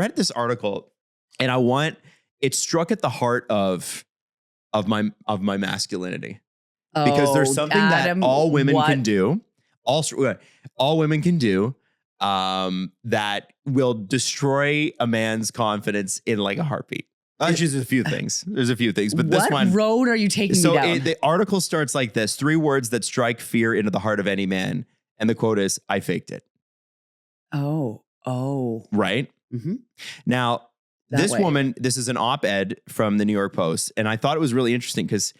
read this article and it struck at the heart of my masculinity. Because there's something Adam, that all women can do. All women can do that will destroy a man's confidence in like a heartbeat. There's a few things. There's a few things, but this one. What road are you taking me down? The article starts like this: 3 words that strike fear into the heart of any man, and the quote is, "I faked it." Oh, right. Mm-hmm. Now, this is an op-ed from the New York Post, and I thought it was really interesting because,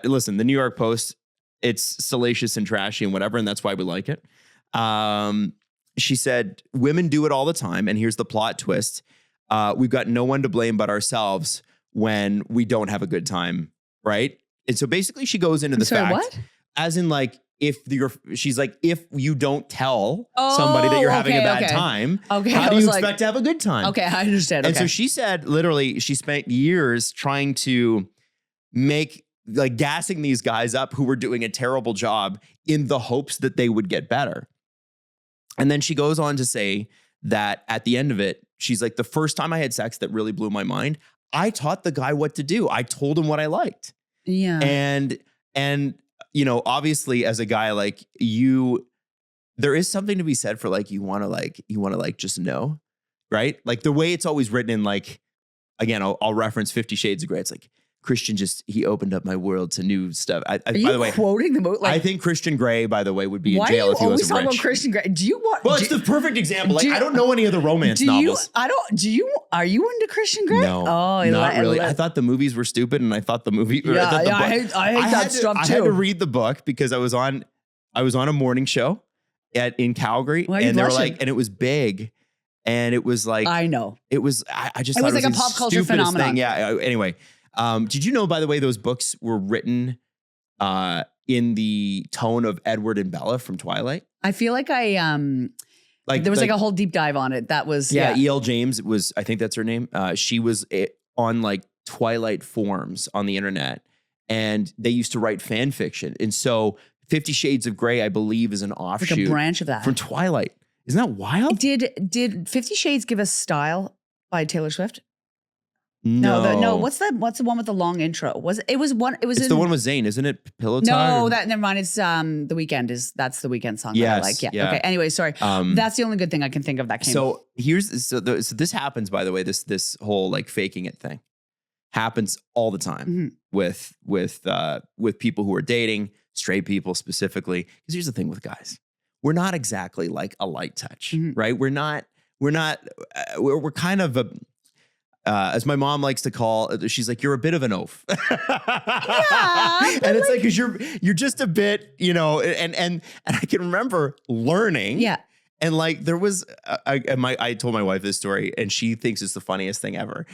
listen, the New York Post, it's salacious and trashy and whatever, and that's why we like it. She said, women do it all the time. And here's the plot twist. We've got no one to blame but ourselves when we don't have a good time. Right. And so basically she goes into fact, what? As in like, if you don't tell somebody that you're having a bad time, how do you expect to have a good time? Okay. I understand. And so she said, literally, she spent years trying to gassing these guys up who were doing a terrible job in the hopes that they would get better. And then she goes on to say that at the end of it, she's like, the first time I had sex that really blew my mind, I taught the guy what to do. I told him what I liked. Yeah. And obviously as a guy like you, there is something to be said for like, you want to just know, right? Like the way it's always written in like, again, I'll reference 50 Shades of Grey. It's like, Christian he opened up my world to new stuff. Are you by the way, quoting the movie? I think Christian Grey, by the way, would be in jail if he wasn't rich. Why are you always talking about Christian Grey? It's the perfect example. I don't know any of the romance novels. Are you into Christian Grey? No, not really. I thought the movies were stupid, and I thought the movie. I hate that stuff too. I had to read the book because I was on a morning show in Calgary, and they were like, and it was big. And it was like, I know. It was, I just thought it was like a pop culture phenomenon. Thing. Yeah. Anyway. Did you know, by the way, those books were written in the tone of Edward and Bella from Twilight? I feel like there was a whole deep dive on it. That was E.L. James I think that's her name. She was on like Twilight forums on the internet, and they used to write fan fiction. And so 50 Shades of Grey, I believe, is an offshoot, like a branch of that from Twilight. Isn't that wild? Did 50 Shades give us Style by Taylor Swift? No. What's the one with the long intro? It's the one with Zayn, isn't it? Pillow Talk? No, never mind. It's The Weeknd. That's the Weeknd song that I like. Yeah. Okay. Anyway, sorry. That's the only good thing I can think of that came. So this happens, by the way. This whole like faking it thing happens all the time with people who are dating, straight people specifically. Because here's the thing with guys, we're not exactly like a light touch, right? We're kind of a. As my mom likes to call, she's like, you're a bit of an oaf. And it's like, cause you're just a bit, and I can remember learning. Yeah. And like, there was, I told my wife this story and she thinks it's the funniest thing ever.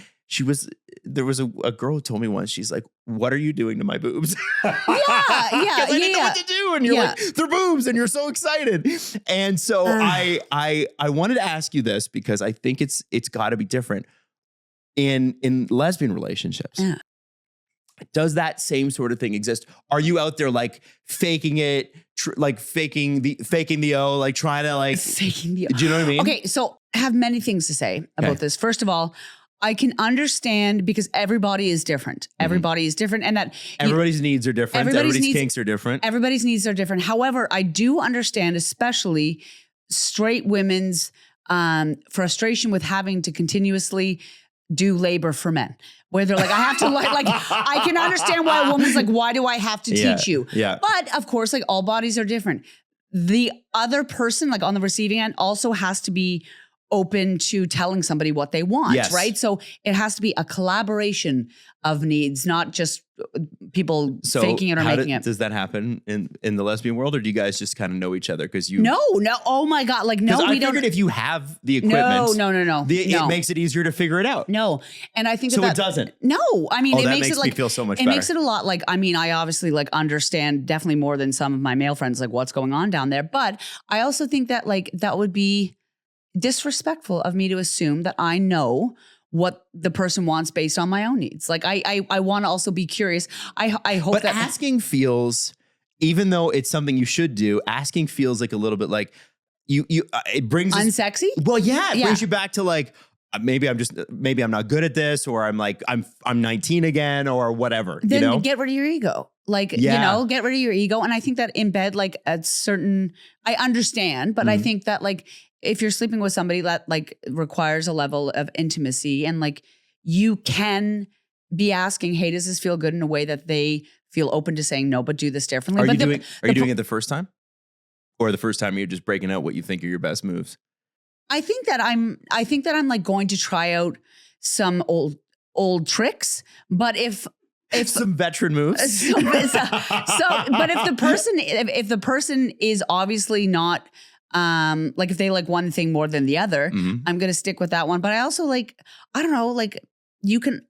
There was a girl who told me once, she's like, what are you doing to my boobs? Yeah. I didn't know what to do. And you're like, they're boobs, and you're so excited. And so I wanted to ask you this because I think it's gotta be different. In lesbian relationships, does that same sort of thing exist? Are you out there like faking it, faking the O, like trying to like faking the O? Do you know what I mean? Okay, so I have many things to say about this. First of all, I can understand because everybody is different. Everybody is different, and that everybody's needs are different. Everybody's kinks are different. Everybody's needs are different. However, I do understand, especially straight women's frustration with having to continuously do labor for men, where they're like, I have to I can understand why a woman's like, why do I have to teach you? Yeah. But of course, like all bodies are different. The other person, like on the receiving end, also has to be open to telling somebody what they want, right? So it has to be a collaboration of needs, not just people faking it or making it. Does that happen in the lesbian world, or do you guys just kind of know each other because you? No. Oh my God. Like, no, we don't. I figured if you have the equipment, no. It makes it easier to figure it out. No. And I think so it doesn't. No. I mean, it that makes it me feel so much it better. makes it a lot like, I mean, I obviously like understand definitely more than some of my male friends, like what's going on down there. But I also think that like, that would be disrespectful of me to assume that I know what the person wants based on my own needs. Like I want to also be curious. I hope but that asking feels, even though it's something you should do, asking feels like a little bit like it brings unsexy. It brings you back to like, maybe I'm not good at this, or I'm 19 again, or whatever. Then get rid of your ego. Like, get rid of your ego. And I think that in bed, like at certain, I understand, but I think that like, if you're sleeping with somebody that like requires a level of intimacy, and like you can be asking, hey, does this feel good, in a way that they feel open to saying no, but do this differently. Are you doing it the first time? Or the first time you're just breaking out what you think are your best moves? I think that I'm like going to try out some old tricks, but if some veteran moves. but if the person is obviously not like if they like one thing more than the other, I'm going to stick with that one. But I also like, I don't know, like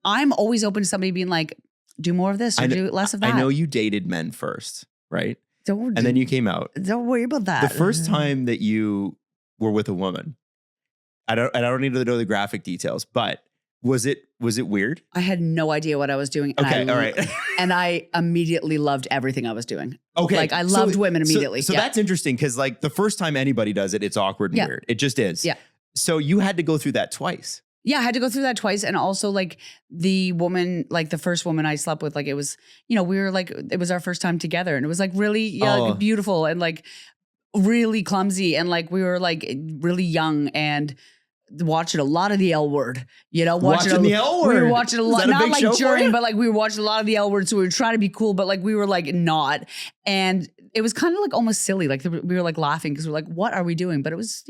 I'm always open to somebody being like, do more of this or do less of that. I know you dated men first, right? And then you came out. Don't worry about that. The first time that you were with a woman, I don't need to know the graphic details, but was it weird? I had no idea what I was doing. Okay, all right. And I immediately loved everything I was doing. Okay. Like I loved women immediately. So that's interesting, because like the first time anybody does it, it's awkward and weird. It just is. Yeah. So you had to go through that twice. Yeah, I had to go through that twice. And also like the woman, like the first woman I slept with, like it was, we were like, it was our first time together, and it was like really like, beautiful and like really clumsy. And like, we were like really young and watching a lot of the L Word, watching the L Word. We were watching a lot, not like during, but like we were watching a lot of the L Word. So we were trying to be cool, but like we were like not. And it was kind of like almost silly. Like we were like laughing because we're like, what are we doing? But it was,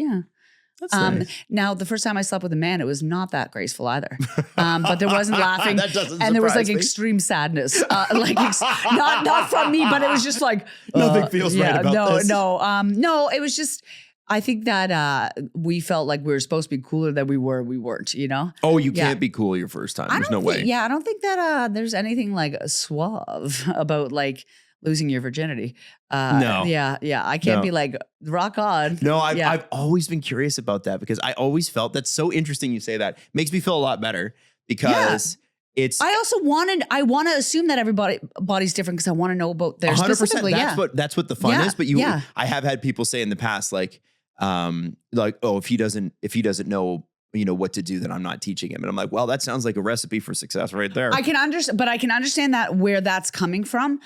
That's nice. Now, the first time I slept with a man, it was not that graceful either. But there wasn't laughing. That doesn't and there was like surprise me. extreme sadness. Not from me, but it was just like nothing feels right about this. No, it was just, I think that we felt like we were supposed to be cooler than we were. We weren't, Oh, you can't be cool your first time. There's no way. Yeah, I don't think that there's anything like suave about like losing your virginity. No. Yeah. I can't be like, rock on. No, I've always been curious about that, because I always felt that's so interesting you say that. Makes me feel a lot better, because it's... I also I want to assume that everybody's different, because I want to know about their 100%. specifically. That's what the fun is. But I have had people say in the past, like, oh, if he doesn't know, what to do, then I'm not teaching him. And I'm like, well, that sounds like a recipe for success right there. I can understand that, where that's coming from.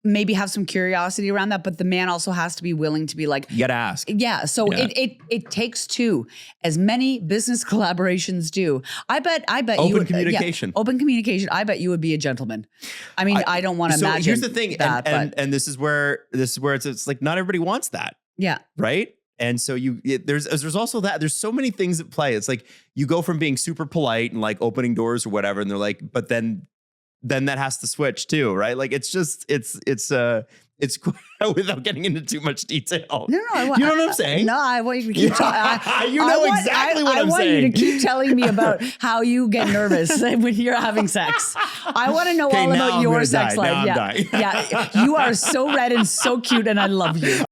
Maybe have some curiosity around that, but the man also has to be willing to be like, you gotta ask. Yeah. So it takes two, as many business collaborations do. I bet open communication. Open communication. I bet you would be a gentleman. I mean, I don't want to imagine. Here's the thing. And this is where it's like, not everybody wants that. Yeah. Right. And so there's also that, there's so many things at play. It's like you go from being super polite and like opening doors or whatever, and they're like, but then that has to switch too, right? Like it's without getting into too much detail. No, you know what I'm saying? No, I want you to keep talking. You know exactly what I'm saying. I want you to keep telling me about how you get nervous when you're having sex. I want to know all about your sex life. Yeah, you are so red and so cute, and I love you.